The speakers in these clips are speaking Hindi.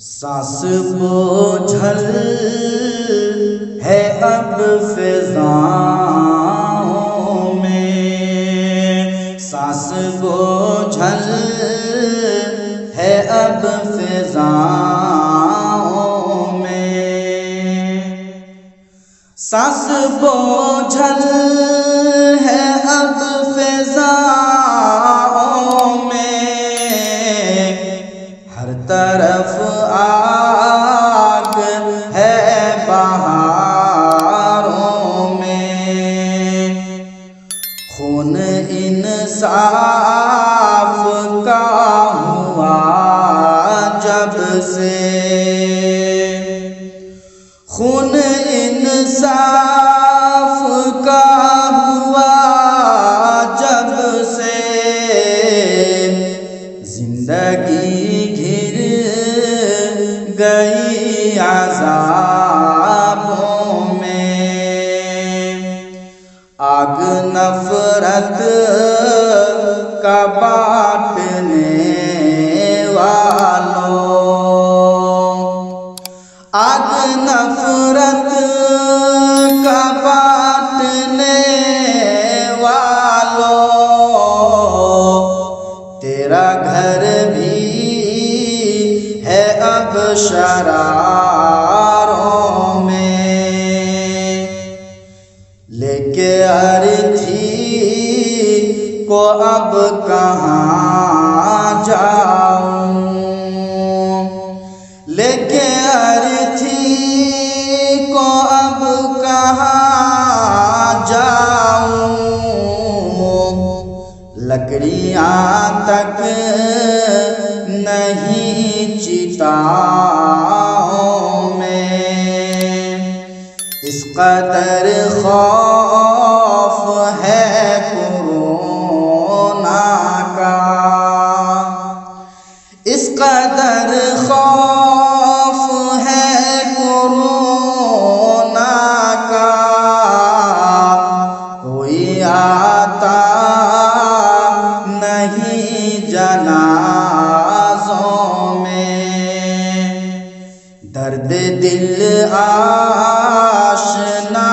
सांस बोझल है अब फिजाओं में, सांस बोझल है अब फिजाओं में, सांस बोझल है अब फिजाओं में, हर तरफ आग है बहारों में, खून इंसाफ का हुआ जब से, खून इंसाफ का हुआ जब से, जिंदगी घिर गई अज़ाबों में, आग नफरत का बांटने वालों, आग नफरत का बांटने वालों, तेरा घर भी है अब शरारों में, लेके अर्थी को अब कहाँ जाऊं, लेके अर्थी को अब कहाँ जाऊं, लकड़ियाँ तक नहीं चिताओं में, इस कदर खौफ है कोरोना का, इस कदर खौफ है कोरोना का, कोई आता नहीं जनाज़ों में, दर्द दिल आशना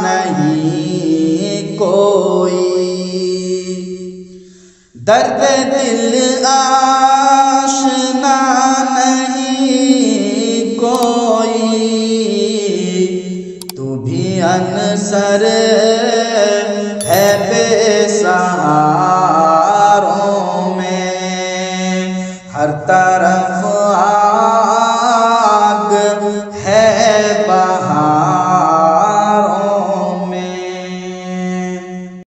नहीं कोई, दर्द दिल आशना नहीं कोई, तू भी अनसर है बेसहारों में, हर तरफ आग है बहार